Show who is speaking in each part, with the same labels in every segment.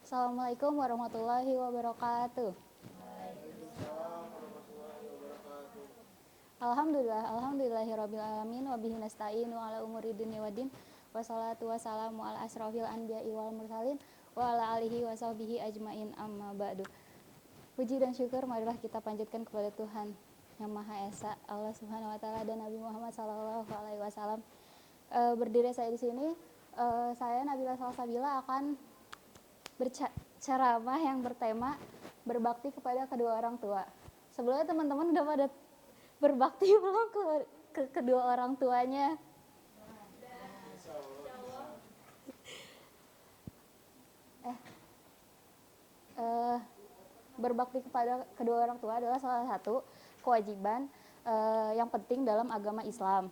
Speaker 1: Assalamualaikum warahmatullahi wabarakatuh. Alhamdulillahirabbil alamin wa bihi nasta'inu ala umuri dunya waddin. Wassalatu wassalamu ala asrofil anbiya'i wal mursalin wa ala alihi wa sahbihi ajmain amma ba'du. Puji dan syukur marilah kita panjatkan kepada Tuhan yang Maha Esa, Allah Subhanahu wa taala, dan Nabi Muhammad sallallahu alaihi wasallam. Berdiri saya di sini, saya Nabila Salsabila akan berceramah yang bertema berbakti kepada kedua orang tua. Sebelumnya teman-teman udah pada berbakti belum ke kedua orang tuanya? Berbakti kepada kedua orang tua adalah salah satu kewajiban yang penting dalam agama Islam.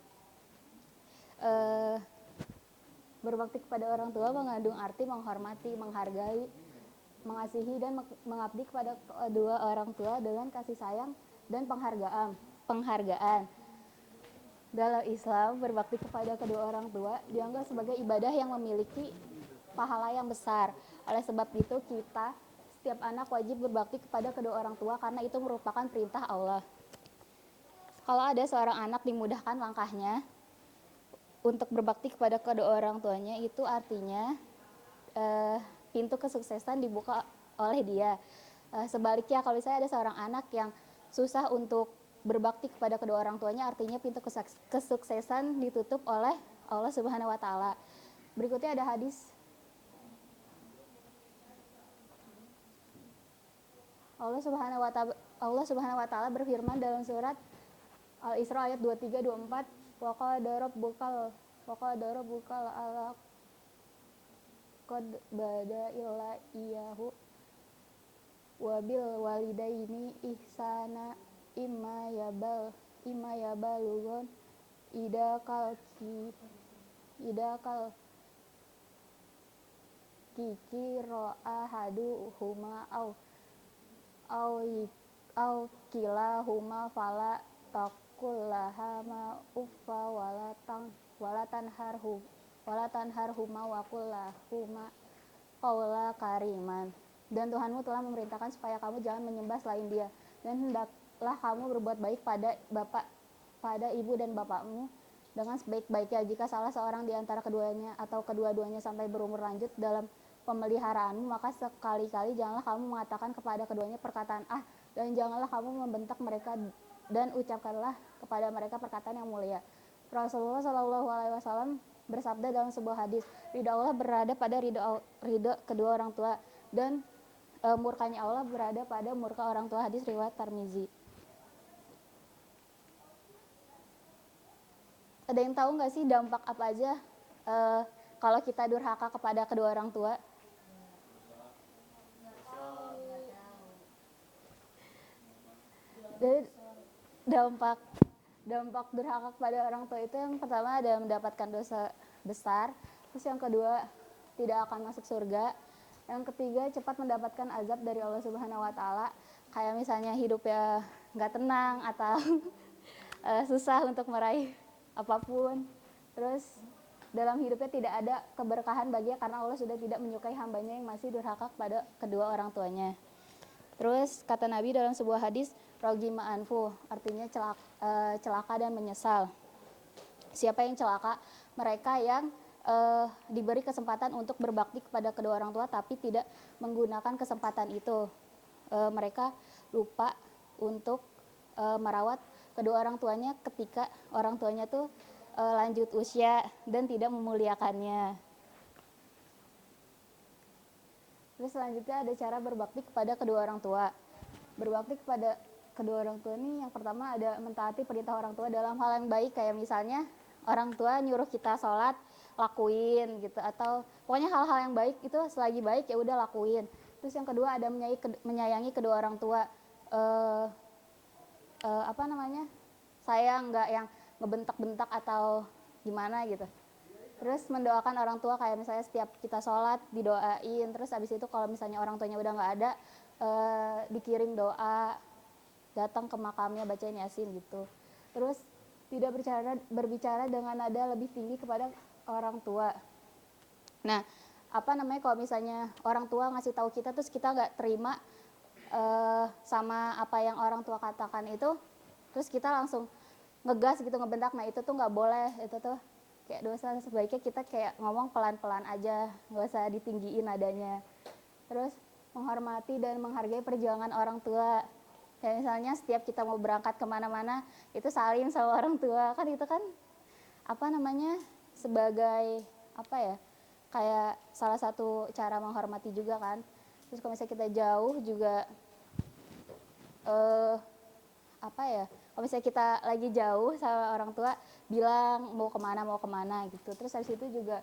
Speaker 1: Berbakti kepada orang tua mengandung arti menghormati, menghargai, mengasihi, dan mengabdi kepada kedua orang tua dengan kasih sayang dan penghargaan. Dalam Islam, berbakti kepada kedua orang tua dianggap sebagai ibadah yang memiliki pahala yang besar. Oleh sebab itu, setiap anak wajib berbakti kepada kedua orang tua karena itu merupakan perintah Allah. Kalau ada seorang anak dimudahkan langkahnya untuk berbakti kepada kedua orang tuanya, itu artinya pintu kesuksesan dibuka oleh dia. Sebaliknya, kalau misalnya ada seorang anak yang susah untuk berbakti kepada kedua orang tuanya, artinya pintu kesuksesan ditutup oleh Allah Subhanahu wa taala. Berikutnya ada hadis Allah Subhanahu wa taala berfirman dalam surat Al-Isra ayat 23-24, wa qala rabbukal ala qad bada illa iyahu wa bil walidaini ihsana imma yabalugon idakal kikiro ahadu huma au kilahuma fala taqullaha ma uffa walatan harhuma wa qullahuma qaula kariman. Dan Tuhanmu telah memerintahkan supaya kamu jangan menyembah selain Dia, dan hendaklah kamu berbuat baik pada ibu dan bapakmu dengan sebaik-baiknya. Jika salah seorang di antara keduanya atau kedua-duanya sampai berumur lanjut dalam pemeliharaanmu, maka sekali-kali janganlah kamu mengatakan kepada keduanya perkataan dan janganlah kamu membentak mereka, dan ucapkanlah kepada mereka perkataan yang mulia. Rasulullah Shallallahu alaihi wasallam bersabda dalam sebuah hadis, ridha Allah berada pada ridha kedua orang tua, dan murkanya Allah berada pada murka orang tua. Hadis riwayat Tirmizi. Ada yang tahu nggak sih dampak apa aja kalau kita durhaka kepada kedua orang tua? Jadi dampak durhaka kepada orang tua itu, yang pertama ada mendapatkan dosa besar, terus yang kedua tidak akan masuk surga, yang ketiga cepat mendapatkan azab dari Allah Subhanahu wa taala, kayak misalnya hidupnya nggak tenang atau susah untuk meraih apapun. Terus dalam hidupnya tidak ada keberkahan baginya karena Allah sudah tidak menyukai hambanya yang masih durhaka kepada kedua orang tuanya. Terus kata Nabi dalam sebuah hadis, rogima anfu, artinya celaka dan menyesal. Siapa yang celaka? Mereka yang diberi kesempatan untuk berbakti kepada kedua orang tua tapi tidak menggunakan kesempatan itu. Mereka lupa untuk merawat kedua orang tuanya ketika orang tuanya tuh lanjut usia dan tidak memuliakannya. Terus selanjutnya ada cara berbakti kepada kedua orang tua. Berbakti kepada kedua orang tua ini yang pertama ada mentaati perintah orang tua dalam hal yang baik, kayak misalnya orang tua nyuruh kita sholat, lakuin gitu, atau pokoknya hal-hal yang baik itu selagi baik ya udah lakuin. Terus yang kedua ada menyayangi kedua orang tua. Saya nggak yang ngebentak-bentak atau gimana gitu. Terus mendoakan orang tua, kayak misalnya setiap kita sholat didoain. Terus abis itu kalau misalnya orang tuanya udah nggak ada, dikirim doa, datang ke makamnya bacain Yasin gitu. Terus tidak berbicara dengan nada lebih tinggi kepada orang tua. Nah, apa namanya, kalau misalnya orang tua ngasih tahu kita terus kita nggak terima sama apa yang orang tua katakan itu, terus kita langsung ngegas gitu, ngebentak. Nah itu tuh nggak boleh, itu tuh kayak dosa. Sebaiknya kita kayak ngomong pelan-pelan aja, nggak usah ditinggiin nadanya. Terus menghormati dan menghargai perjuangan orang tua. Kayak misalnya setiap kita mau berangkat kemana-mana itu salim sama orang tua, kan itu kan apa namanya, sebagai apa ya, kayak salah satu cara menghormati juga kan. Terus kalau misalnya kita jauh juga apa ya, kalau misalnya kita lagi jauh sama orang tua bilang mau kemana gitu. Terus habis itu juga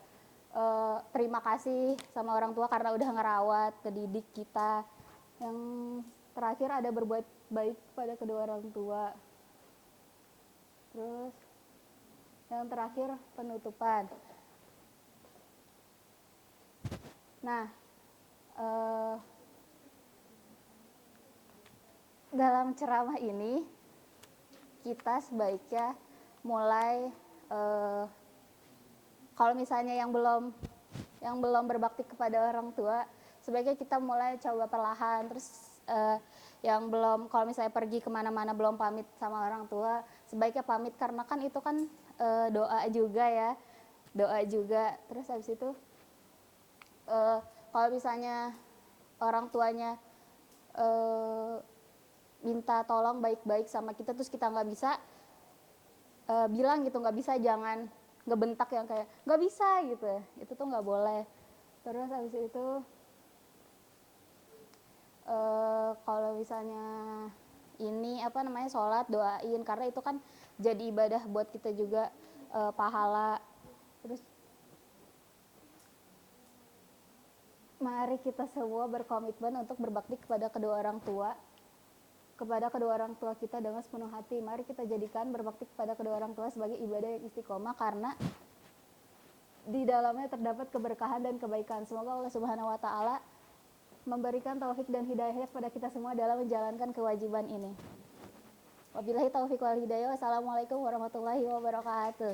Speaker 1: terima kasih sama orang tua karena udah ngerawat, ngedidik kita. Yang terakhir ada berbuat baik pada kedua orang tua. Terus yang terakhir penutupan. Nah, dalam ceramah ini kita sebaiknya mulai kalau misalnya yang belum berbakti kepada orang tua, sebaiknya kita mulai coba perlahan. Terus yang belum, kalau misalnya pergi kemana-mana belum pamit sama orang tua, sebaiknya pamit, karena kan itu kan doa juga ya, doa juga. Terus habis itu kalau misalnya orang tuanya minta tolong baik-baik sama kita terus kita nggak bisa, bilang gitu, nggak bisa, jangan ngebentak yang kayak nggak bisa gitu, itu tuh nggak boleh. Terus habis itu kalau misalnya ini apa namanya, sholat, doain, karena itu kan jadi ibadah buat kita juga, pahala. Terus mari kita semua berkomitmen untuk berbakti kepada kedua orang tua kita dengan sepenuh hati. Mari kita jadikan berbakti kepada kedua orang tua sebagai ibadah yang istiqomah, karena di dalamnya terdapat keberkahan dan kebaikan. Semoga Allah Subhanahu wa taala memberikan taufik dan hidayah kepada kita semua dalam menjalankan kewajiban ini. Wabillahi taufiq wal hidayah. Wassalamualaikum warahmatullahi wabarakatuh.